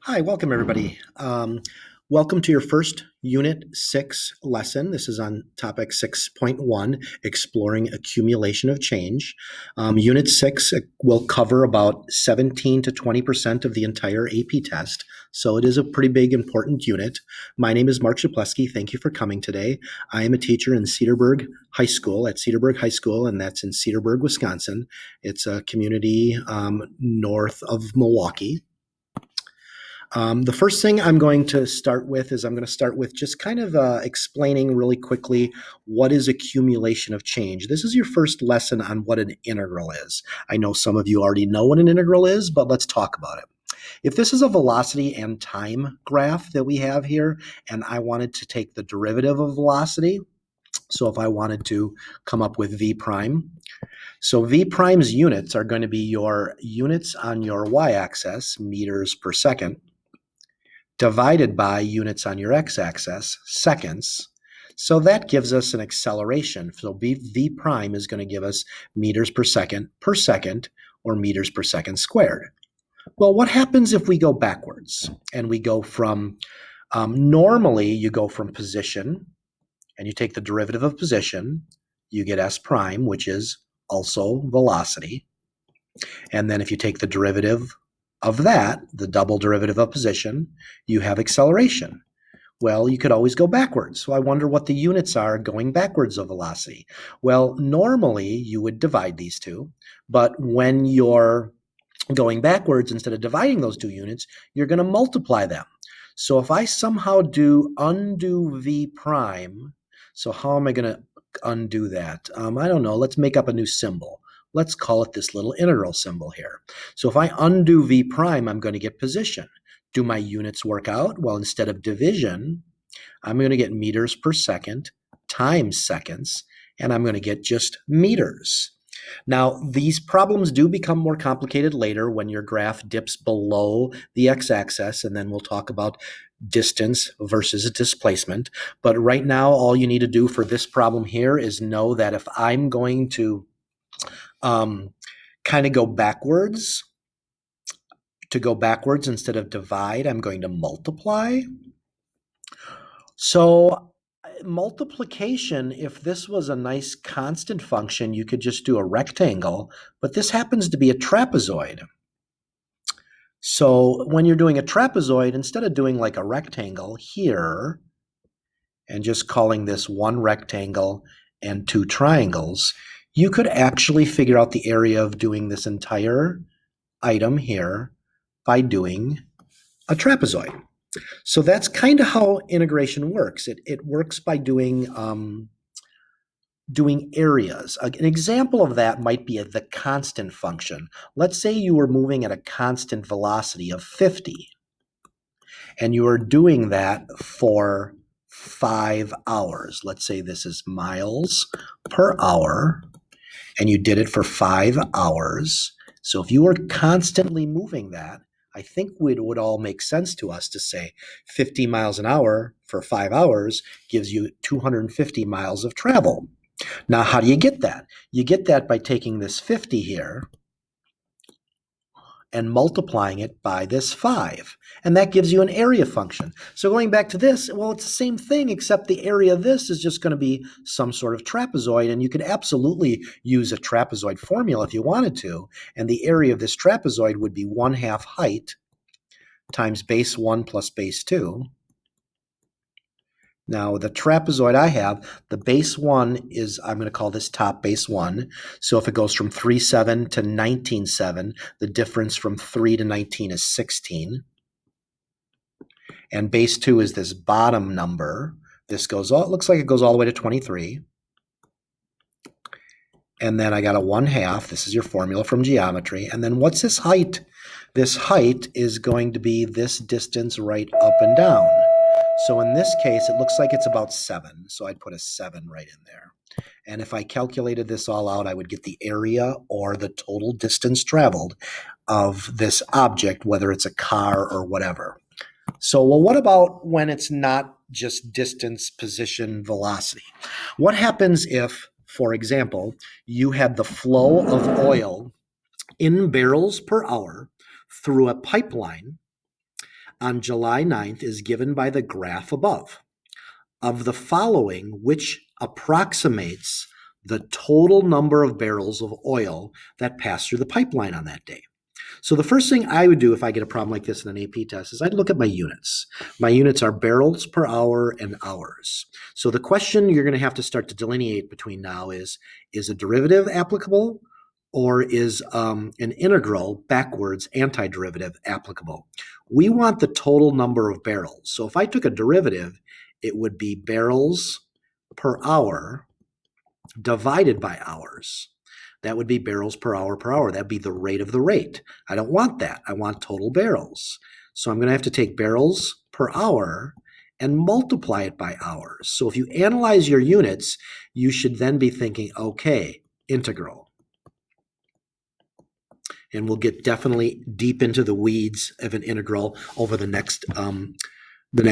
Hi, welcome everybody. Welcome to your first Unit 6 lesson. This is on topic 6.1, Exploring Accumulation of Change. Unit 6 will cover about 17 to 20% of the entire AP test, so it is a pretty big, important unit. My name is Mark Szapleski. Thank you for coming today. I am a teacher in Cedarburg High School, and that's in Cedarburg, Wisconsin. It's a community north of Milwaukee. The first thing I'm going to start with is just kind of explaining really quickly what is accumulation of change. This is your first lesson on what an integral is. I know some of you already know what an integral is, but let's talk about it. If this is a velocity and time graph that we have here, and I wanted to take the derivative of velocity, so if I wanted to come up with v prime, so v prime's units are going to be your units on your y-axis, meters per second, divided by units on your x-axis, seconds. So that gives us an acceleration. So v prime is going to give us meters per second, or meters per second squared. Well, what happens if we go backwards and we go from, normally you go from position and you take the derivative of position, you get s prime, which is also velocity. And then if you take the derivative of that, the double derivative of position, you have acceleration. Well, you could always go backwards. So I wonder what the units are going backwards of velocity. Well, normally you would divide these two, but when you're going backwards, instead of dividing those two units, you're going to multiply them. So if I somehow undo v prime, so how am I going to undo that? I don't know. Let's make up a new symbol. Let's call it this little integral symbol here. So if I undo v prime, I'm going to get position. Do my units work out? Well, instead of division, I'm going to get meters per second times seconds, and I'm going to get just meters. Now, these problems do become more complicated later when your graph dips below the x-axis, and then we'll talk about distance versus displacement. But right now, all you need to do for this problem here is know that if I'm going to kind of go backwards instead of divide, I'm going to multiply. So multiplication, if this was a nice constant function, you could just do a rectangle, but this happens to be a trapezoid. So when you're doing a trapezoid, instead of doing like a rectangle here and just calling this one rectangle and two triangles, you could actually figure out the area of doing this entire item here by doing a trapezoid. So that's kind of how integration works. It works by doing areas. An example of that might be the constant function. Let's say you were moving at a constant velocity of 50, and you are doing that for 5 hours. Let's say this is miles per hour, and you did it for 5 hours. So if you were constantly moving that, I think it would all make sense to us to say 50 miles an hour for 5 hours gives you 250 miles of travel. Now, how do you get that? You get that by taking this 50 here and multiplying it by this 5. And that gives you an area function. So going back to this, well, it's the same thing, except the area of this is just going to be some sort of trapezoid. And you could absolutely use a trapezoid formula if you wanted to. And the area of this trapezoid would be 1/2 height times base 1 plus base 2. Now, the trapezoid I have, the base 1 is, I'm going to call this top base 1. So if it goes from 3,7 to 19,7, the difference from 3 to 19 is 16. And base 2 is this bottom number. This goes all, it looks like it goes all the way to 23. And then I got a 1/2. This is your formula from geometry. And then what's this height? This height is going to be this distance right up and down. So in this case, it looks like it's about 7. So I'd put a 7 right in there. And if I calculated this all out, I would get the area or the total distance traveled of this object, whether it's a car or whatever. So, well, what about when it's not just distance, position, velocity? What happens if, for example, you had the flow of oil in barrels per hour through a pipeline on July 9th is given by the graph above. Of the following, which approximates the total number of barrels of oil that pass through the pipeline on that day? So the first thing I would do if I get a problem like this in an AP test is I'd look at my units. My units are barrels per hour and hours. So the question you're going to have to start to delineate between now is a derivative applicable, or is an integral backwards antiderivative applicable? We want the total number of barrels. So if I took a derivative, it would be barrels per hour divided by hours. That would be barrels per hour per hour. That'd be the rate of the rate. I don't want that. I want total barrels. So I'm going to have to take barrels per hour and multiply it by hours. So if you analyze your units, you should then be thinking, okay, integral. And we'll get definitely deep into the weeds of an integral over the next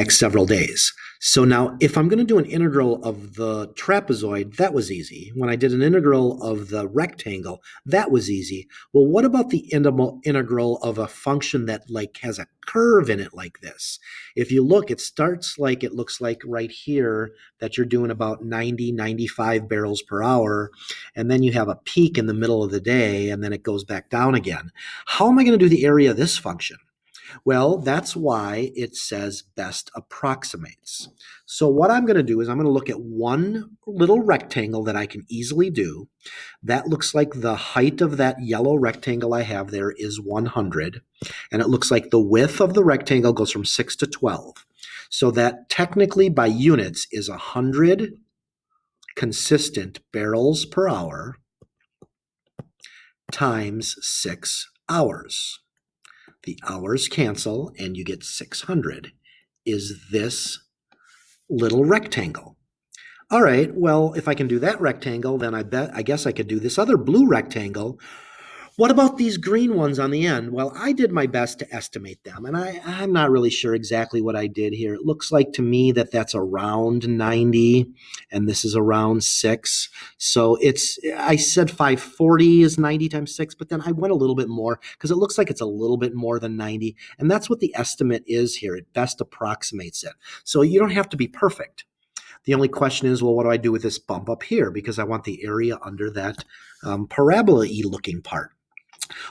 several days. So now if I'm going to do an integral of the trapezoid, that was easy. When I did an integral of the rectangle, that was easy. Well, what about the integral of a function that like has a curve in it like this? If you look, it starts like, it looks like right here that you're doing about 90, 95 barrels per hour. And then you have a peak in the middle of the day, and then it goes back down again. How am I going to do the area of this function? Well, that's why it says best approximates. So what I'm going to do is I'm going to look at one little rectangle that I can easily do. That looks like the height of that yellow rectangle I have there is 100. And it looks like the width of the rectangle goes from 6 to 12. So that technically by units is 100 consistent barrels per hour times 6 hours. The hours cancel and you get 600 is this little rectangle. All right, well, if I can do that rectangle, then I guess I could do this other blue rectangle. What about these green ones on the end? Well, I did my best to estimate them, and I'm not really sure exactly what I did here. It looks like to me that that's around 90, and this is around 6. So I said 540 is 90 times 6, but then I went a little bit more because it looks like it's a little bit more than 90, and that's what the estimate is here. It best approximates it. So you don't have to be perfect. The only question is, well, what do I do with this bump up here? Because I want the area under that parabola-y looking part.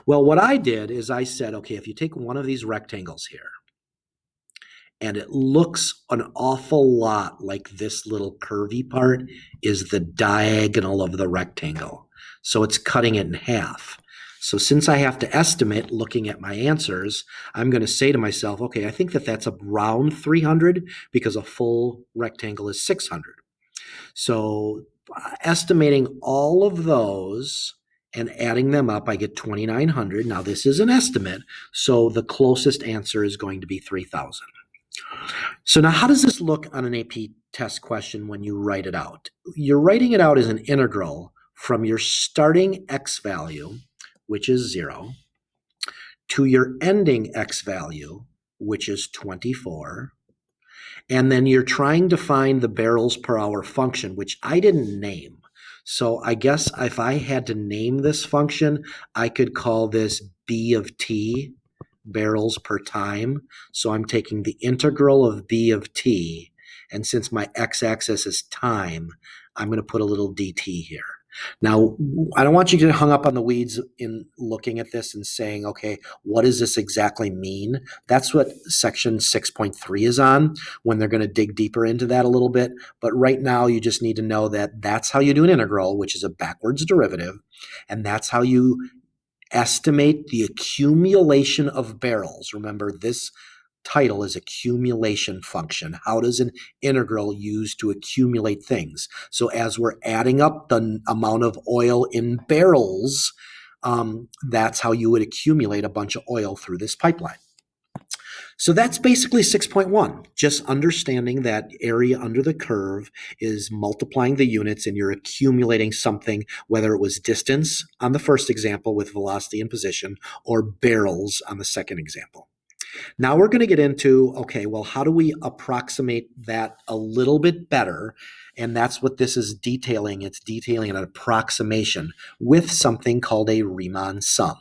Well, what I did is I said, okay, if you take one of these rectangles here, and it looks an awful lot like this little curvy part is the diagonal of the rectangle. So it's cutting it in half. So since I have to estimate looking at my answers, I'm going to say to myself, okay, I think that that's around 300 because a full rectangle is 600. So estimating all of those and adding them up, I get 2,900. Now this is an estimate, so the closest answer is going to be 3,000. So now how does this look on an AP test question when you write it out? You're writing it out as an integral from your starting x value, which is 0, to your ending x value, which is 24, and then you're trying to find the barrels per hour function, which I didn't name. So I guess if I had to name this function, I could call this b of t, barrels per time. So I'm taking the integral of b of t, and since my x-axis is time, I'm going to put a little dt here. Now, I don't want you to get hung up on the weeds in looking at this and saying, okay, what does this exactly mean? That's what section 6.3 is on, when they're going to dig deeper into that a little bit. But right now, you just need to know that that's how you do an integral, which is a backwards derivative, and that's how you estimate the accumulation of barrels. Remember, this title is accumulation function. How does an integral use to accumulate things? So as we're adding up the amount of oil in barrels, that's how you would accumulate a bunch of oil through this pipeline. So that's basically 6.1, just understanding that area under the curve is multiplying the units and you're accumulating something, whether it was distance on the first example with velocity and position or barrels on the second example. Now we're going to get into, okay, well, how do we approximate that a little bit better? And that's what this is detailing. It's detailing an approximation with something called a Riemann sum.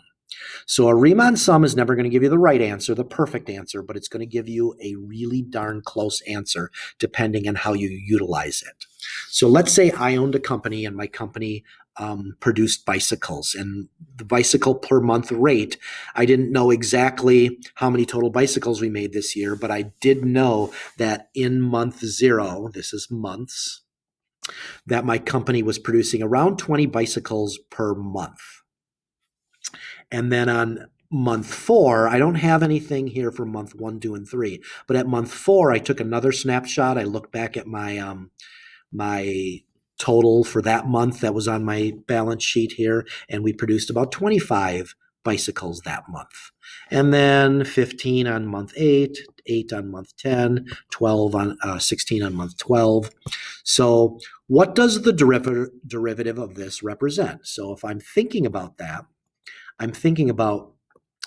So a Riemann sum is never going to give you the right answer, the perfect answer, but it's going to give you a really darn close answer depending on how you utilize it. So let's say I owned a company and my company produced bicycles, and the bicycle per month rate, I didn't know exactly how many total bicycles we made this year, but I did know that in month 0, this is months, that my company was producing around 20 bicycles per month. And then on month 4, I don't have anything here for month 1, 2, and 3. But at month 4, I took another snapshot. I looked back at my my total for that month that was on my balance sheet here, and we produced about 25 bicycles that month. And then 15 on month 8, 8 on month 10, 12 on 16 on month 12. So what does the derivative of this represent? So if I'm thinking about that, I'm thinking about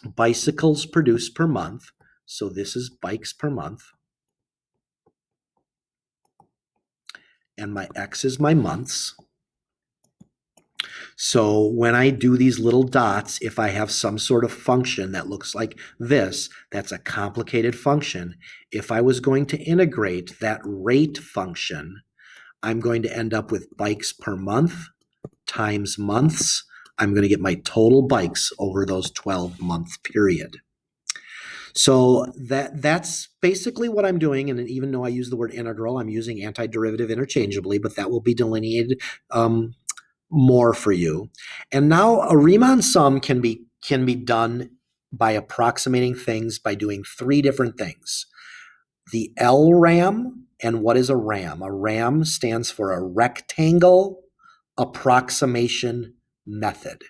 bicycles produced per month. So this is bikes per month. And my X is my months. So when I do these little dots, if I have some sort of function that looks like this, that's a complicated function. If I was going to integrate that rate function, I'm going to end up with bikes per month times months. I'm going to get my total bikes over those 12-month period. So that's basically what I'm doing. And even though I use the word integral, I'm using antiderivative interchangeably, but that will be delineated more for you. And now a Riemann sum can be done by approximating things by doing 3 different things. The LRAM, and what is a RAM? A RAM stands for a rectangle approximation method.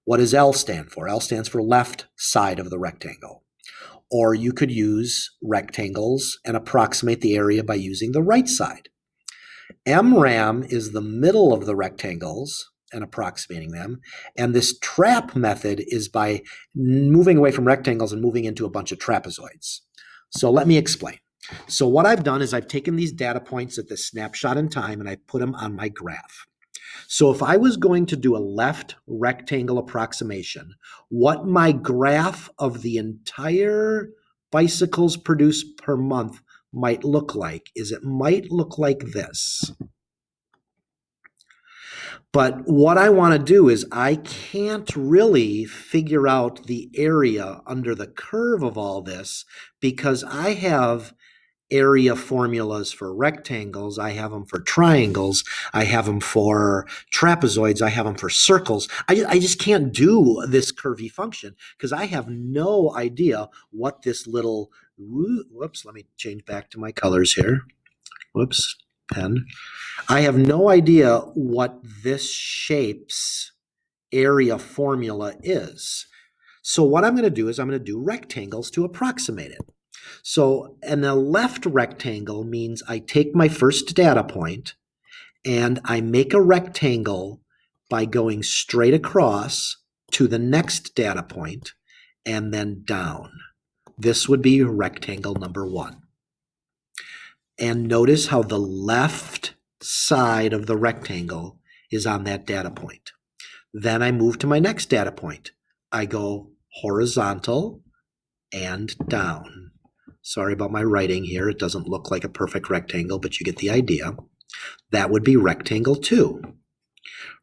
What does L stand for? L stands for left side of the rectangle. Or you could use rectangles and approximate the area by using the right side. MRAM is the middle of the rectangles and approximating them. And this trap method is by moving away from rectangles and moving into a bunch of trapezoids. So let me explain. So what I've done is I've taken these data points at this snapshot in time and I put them on my graph. So if I was going to do a left rectangle approximation, what my graph of the entire bicycles produced per month might look like is it might look like this. But what I want to do is I can't really figure out the area under the curve of all this because I have area formulas for rectangles, I have them for triangles, I have them for trapezoids, I have them for circles. I just can't do this curvy function because I have no idea what this little, whoops, let me change back to my colors here. Whoops, pen. I have no idea what this shape's area formula is. So what I'm going to do is I'm going to do rectangles to approximate it. So in the left rectangle means I take my first data point and I make a rectangle by going straight across to the next data point and then down. This would be rectangle number 1. And notice how the left side of the rectangle is on that data point. Then I move to my next data point. I go horizontal and down. Sorry about my writing here. It doesn't look like a perfect rectangle, but you get the idea. That would be rectangle 2.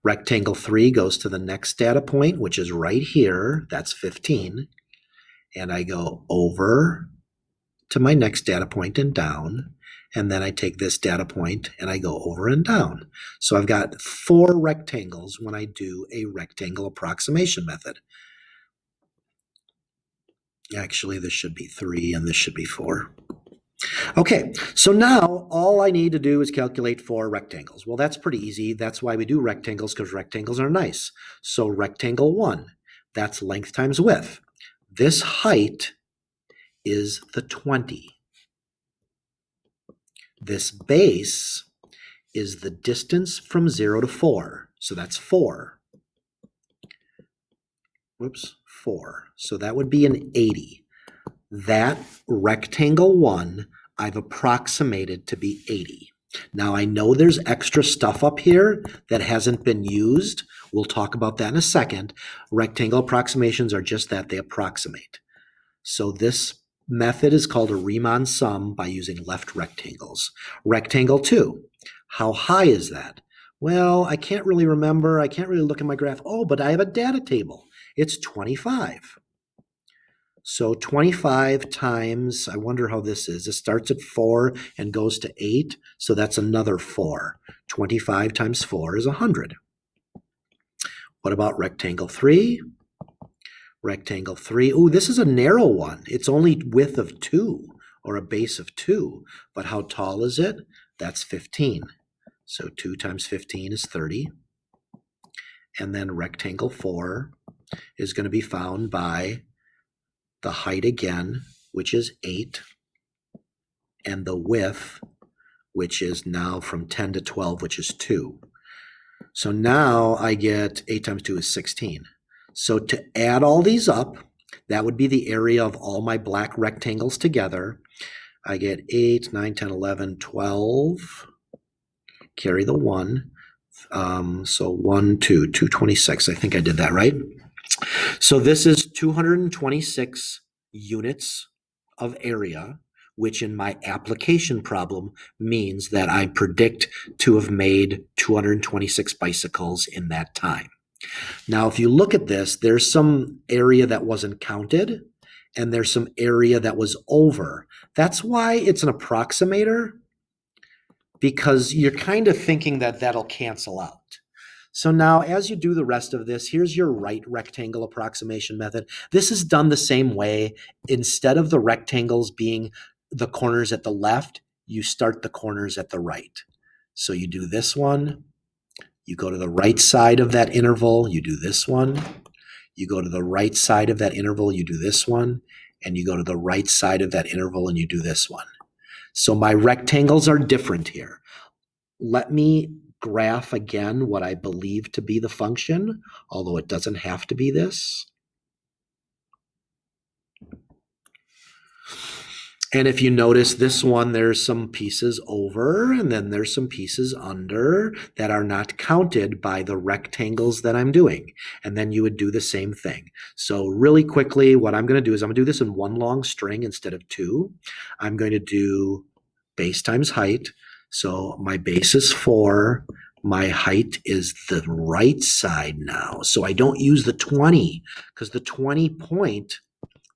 Rectangle 3 goes to the next data point, which is right here. That's 15. And I go over to my next data point and down. And then I take this data point and I go over and down. So I've got 4 rectangles when I do a rectangle approximation method. Actually, this should be 3 and this should be 4. Okay, so now all I need to do is calculate 4 rectangles. Well, that's pretty easy. That's why we do rectangles, because rectangles are nice. So rectangle 1, that's length times width. This height is the 20. This base is the distance from 0 to 4. So that's 4. Whoops, 4. So that would be an 80. That rectangle 1 I've approximated to be 80. Now I know there's extra stuff up here that hasn't been used. We'll talk about that in a second. Rectangle approximations are just that, they approximate. So this method is called a Riemann sum by using left rectangles. Rectangle 2, how high is that? Well, I can't really remember. I can't really look at my graph. Oh, but I have a data table. It's 25. So 25 times, I wonder how this is. It starts at 4 and goes to 8, so that's another 4. 25 times 4 is 100. What about rectangle 3? Rectangle 3, ooh, this is a narrow one. It's only width of 2, or a base of 2. But how tall is it? That's 15. So 2 times 15 is 30. And then rectangle 4 is going to be found by the height again, which is 8, and the width, which is now from 10 to 12, which is 2. So now I get 8 times 2 is 16. So to add all these up, that would be the area of all my black rectangles together. I get 8, 9, 10, 11, 12. Carry the 1. So 1, 2, 226. I think I did that right. So this is 226 units of area, which in my application problem means that I predict to have made 226 bicycles in that time. Now, if you look at this, there's some area that wasn't counted, and there's some area that was over. That's why it's an approximator, because you're kind of thinking that that'll cancel out. So now as you do the rest of this, here's your right rectangle approximation method. This is done the same way. Instead of the rectangles being the corners at the left, you start the corners at the right. So you do this one, you go to the right side of that interval, you do this one, you go to the right side of that interval, you do this one, and you go to the right side of that interval and you do this one. So my rectangles are different here. Let me graph again what I believe to be the function, although it doesn't have to be this. And if you notice this one, there's some pieces over, and then there's some pieces under that are not counted by the rectangles that I'm doing. And then you would do the same thing. So really quickly, what I'm going to do is I'm going to do this in one long string instead of two. I'm going to do base times height. So my base is 4. My height is the right side now. So I don't use the 20 because the 20 point,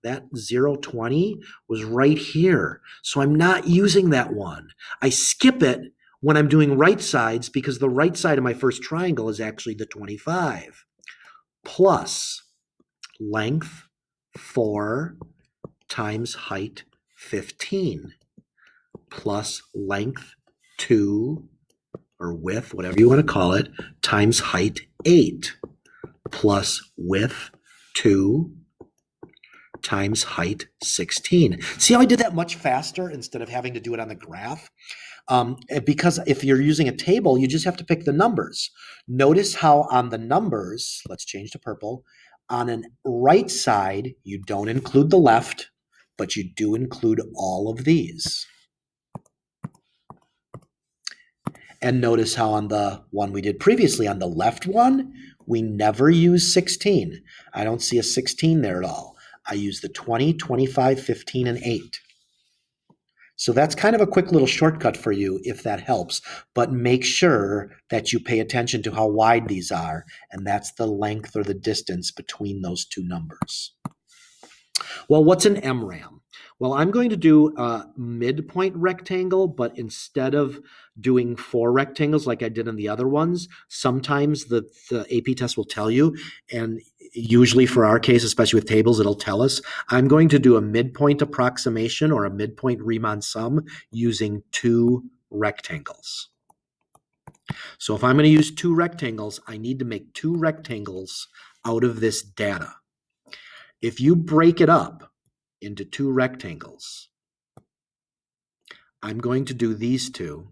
that 0, 20 was right here. So I'm not using that one. I skip it when I'm doing right sides because the right side of my first triangle is actually the 25. Plus length 4 times height 15. Plus length 2, or width, whatever you want to call it, times height 8, plus width 2 times height 16. See how I did that much faster instead of having to do it on the graph? Because if you're using a table, you just have to pick the numbers. Notice how on the numbers, let's change to purple, on an right side, you don't include the left, but you do include all of these. And notice how on the one we did previously, on the left one, we never use 16. I don't see a 16 there at all. I use the 20, 25, 15, and 8. So that's kind of a quick little shortcut for you if that helps. But make sure that you pay attention to how wide these are, and that's the length or the distance between those two numbers. Well, what's an MRAM? Well, I'm going to do a midpoint rectangle, but instead of doing 4 rectangles like I did in the other ones, sometimes the AP test will tell you, and usually for our case, especially with tables, it'll tell us. I'm going to do a midpoint approximation or a midpoint Riemann sum using 2 rectangles. So if I'm going to use 2 rectangles, I need to make 2 rectangles out of this data. If you break it up into 2 rectangles, I'm going to do these 2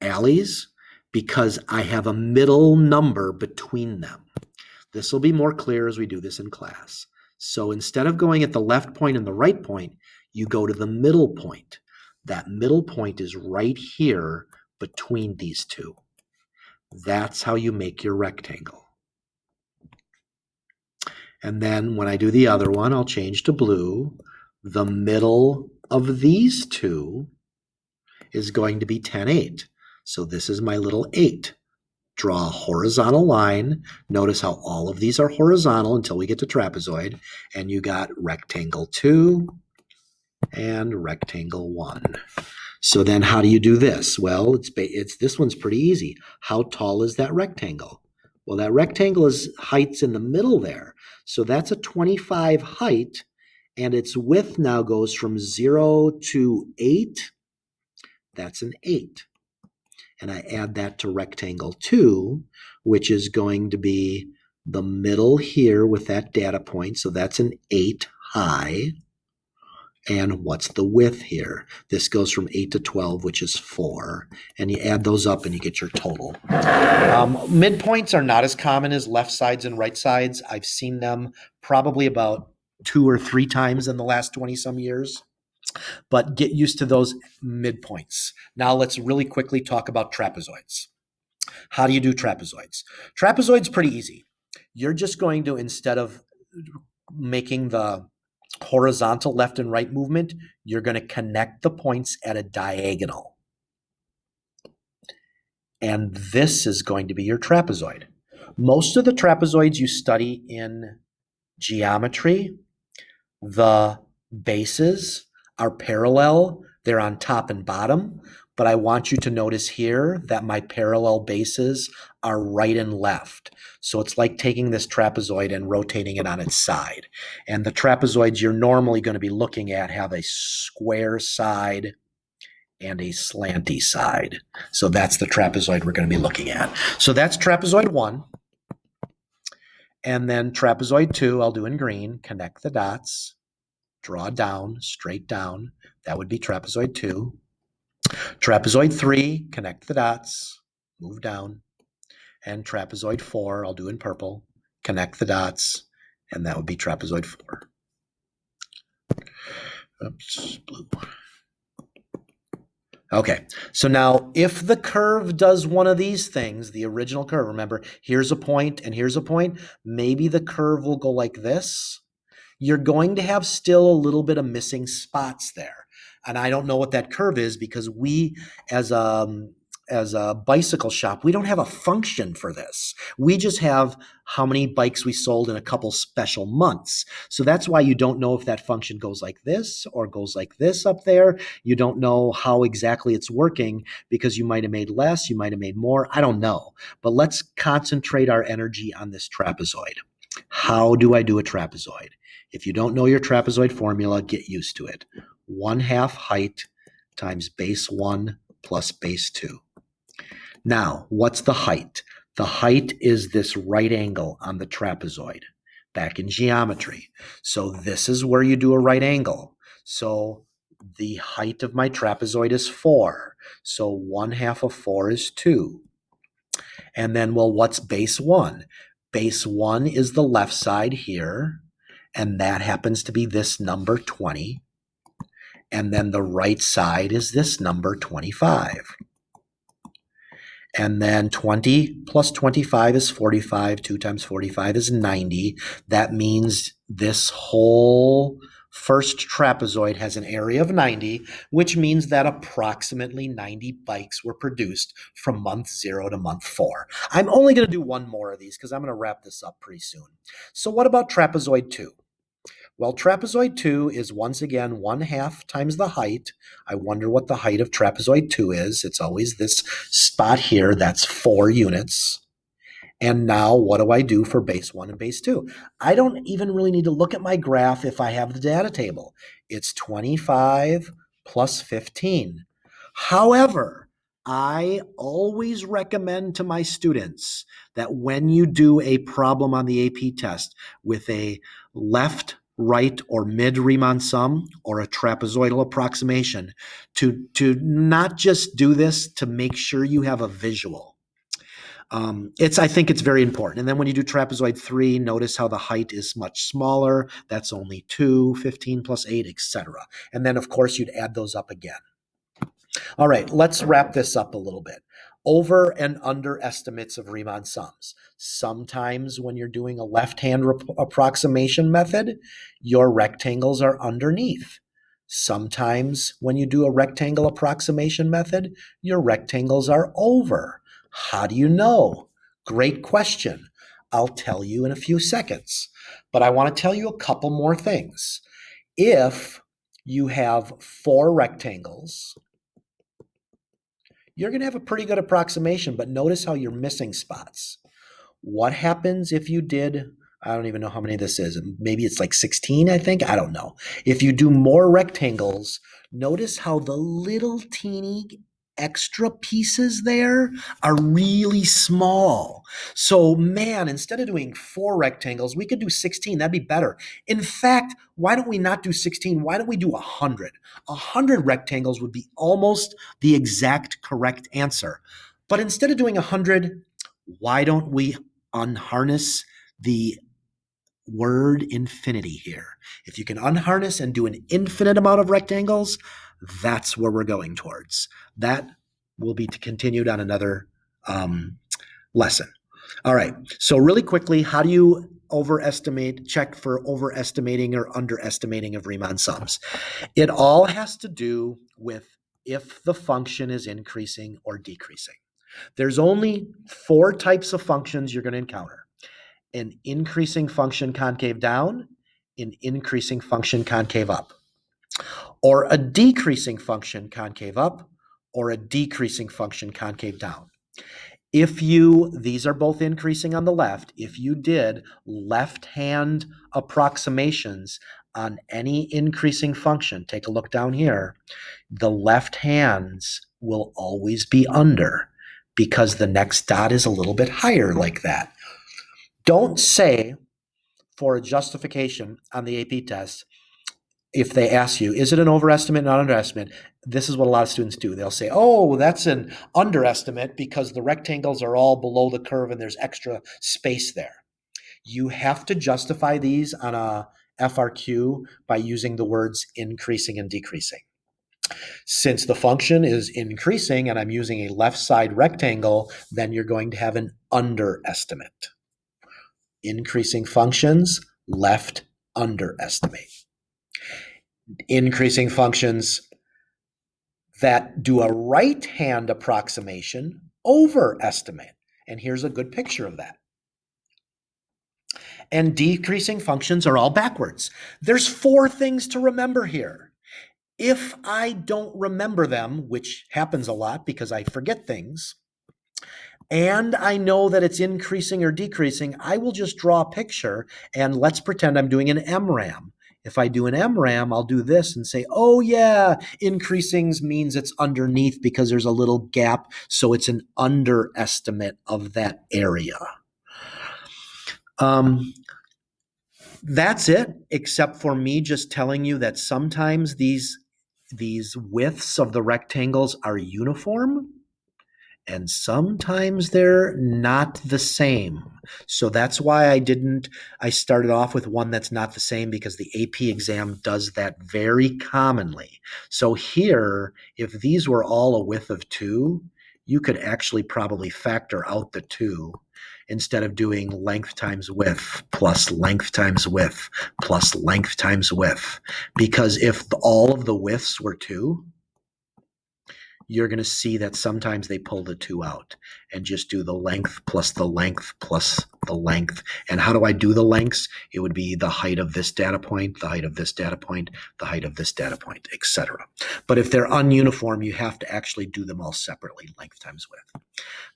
alleys because I have a middle number between them. This will be more clear as we do this in class. So instead of going at the left point and the right point, you go to the middle point. That middle point is right here between these two. That's how you make your rectangle. And then when I do the other one, I'll change to blue. The middle of these two is going to be 10, 8. So this is my little 8. Draw a horizontal line. Notice how all of these are horizontal until we get to trapezoid. And you got rectangle 2 and rectangle 1. So then how do you do this? Well, this one's pretty easy. How tall is that rectangle? Well, that rectangle is height's in the middle there. So that's a 25 height, and its width now goes from 0 to 8. That's an 8. And I add that to rectangle 2, which is going to be the middle here with that data point. So that's an 8 high. And what's the width here? This goes from 8 to 12, which is 4. And you add those up and you get your total. Midpoints are not as common as left sides and right sides. I've seen them probably about 2 or 3 times in the last 20-some years. But get used to those midpoints. Now let's really quickly talk about trapezoids. How do you do trapezoids? Trapezoids pretty easy. You're just going to, instead of making the horizontal left and right movement, you're going to connect the points at a diagonal. And this is going to be your trapezoid. Most of the trapezoids you study in geometry, the bases are parallel. They're on top and bottom. But I want you to notice here that my parallel bases are right and left. So it's like taking this trapezoid and rotating it on its side. And the trapezoids you're normally going to be looking at have a square side and a slanty side. So that's the trapezoid we're going to be looking at. So that's trapezoid 1. And then trapezoid 2, I'll do in green, connect the dots, draw down, straight down. That would be trapezoid 2. Trapezoid 3, connect the dots, move down. And trapezoid 4, I'll do in purple, connect the dots, and that would be trapezoid 4. Oops, blue. Okay, so now if the curve does one of these things, the original curve, remember, here's a point and here's a point, maybe the curve will go like this. You're going to have still a little bit of missing spots there. And I don't know what that curve is because we, as a bicycle shop, we don't have a function for this. We just have how many bikes we sold in a couple special months. So that's why you don't know if that function goes like this or goes like this up there. You don't know how exactly it's working because you might have made less, you might have made more. I don't know. But let's concentrate our energy on this trapezoid. How do I do a trapezoid? If you don't know your trapezoid formula, get used to it. 1/2 height times base 1 plus base 2. Now, what's the height? The height is this right angle on the trapezoid back in geometry. So this is where you do a right angle. So the height of my trapezoid is 4. So 1/2 of 4 is 2. And then, well, what's base 1? Base 1 is the left side here, and that happens to be this number 20. And then the right side is this number 25. And then 20 plus 25 is 45. 2 times 45 is 90. That means this whole first trapezoid has an area of 90, which means that approximately 90 bikes were produced from month 0 to month 4. I'm only going to do one more of these because I'm going to wrap this up pretty soon. So what about trapezoid 2? Well, trapezoid 2 is once again 1/2 times the height. I wonder what the height of trapezoid 2 is. It's always this spot here. That's 4 units. And now what do I do for base 1 and base 2? I don't even really need to look at my graph if I have the data table. It's 25 plus 15. However, I always recommend to my students that when you do a problem on the AP test with a left, right, or mid Riemann sum or a trapezoidal approximation, to not just do this to make sure you have a visual. I think it's very important. And then when you do trapezoid 3, notice how the height is much smaller. That's only 2, 15 plus 8, etc. And then, of course, you'd add those up again. All right, let's wrap this up a little bit. Over and under estimates of Riemann sums. Sometimes when you're doing a left-hand approximation method, your rectangles are underneath. Sometimes when you do a rectangle approximation method, your rectangles are over. How do you know? Great question. I'll tell you in a few seconds. But I want to tell you a couple more things. If you have 4 rectangles, you're going to have a pretty good approximation, but notice how you're missing spots. What happens if you did, I don't even know how many this is, maybe it's like 16, I think, I don't know. If you do more rectangles, notice how the little teeny extra pieces there are really small. So man, instead of doing 4 rectangles, we could do 16. That'd be better. In fact, why don't we not do 16? Why don't we do 100? 100 rectangles would be almost the exact correct answer. But instead of doing 100, why don't we unharness the word infinity here? If you can unharness and do an infinite amount of rectangles, that's where we're going towards. That will be continued on another lesson. All right, so really quickly, how do you check for overestimating or underestimating of Riemann sums? It all has to do with if the function is increasing or decreasing. There's only 4 types of functions you're going to encounter. An increasing function concave down, an increasing function concave up, or a decreasing function concave up, or a decreasing function concave down. These are both increasing on the left, if you did left-hand approximations on any increasing function, take a look down here, the left hands will always be under because the next dot is a little bit higher like that. Don't say for a justification on the AP test, if they ask you, is it an overestimate, not underestimate? This is what a lot of students do. They'll say, oh, that's an underestimate because the rectangles are all below the curve and there's extra space there. You have to justify these on a FRQ by using the words increasing and decreasing. Since the function is increasing and I'm using a left side rectangle, then you're going to have an underestimate. Increasing functions, left underestimate. Increasing functions that do a right-hand approximation, overestimate. And here's a good picture of that. And decreasing functions are all backwards. There's 4 things to remember here. If I don't remember them, which happens a lot because I forget things, and I know that it's increasing or decreasing, I will just draw a picture and let's pretend I'm doing an MRAM. If I do an MRAM, I'll do this and say, oh yeah, increasing means it's underneath because there's a little gap, so it's an underestimate of that area. That's it, except for me just telling you that sometimes these widths of the rectangles are uniform, and sometimes they're not the same. So that's why I started off with one that's not the same, because the AP exam does that very commonly. So here, if these were all a width of 2, you could actually probably factor out the 2 instead of doing length times width plus length times width plus length times width. Because if all of the widths were 2, you're going to see that sometimes they pull the 2 out and just do the length plus the length plus the length. And how do I do the lengths? It would be the height of this data point, the height of this data point, the height of this data point, etc. But if they're ununiform, you have to actually do them all separately, length times width.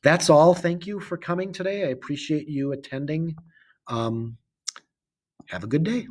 That's all. Thank you for coming today. I appreciate you attending. Have a good day.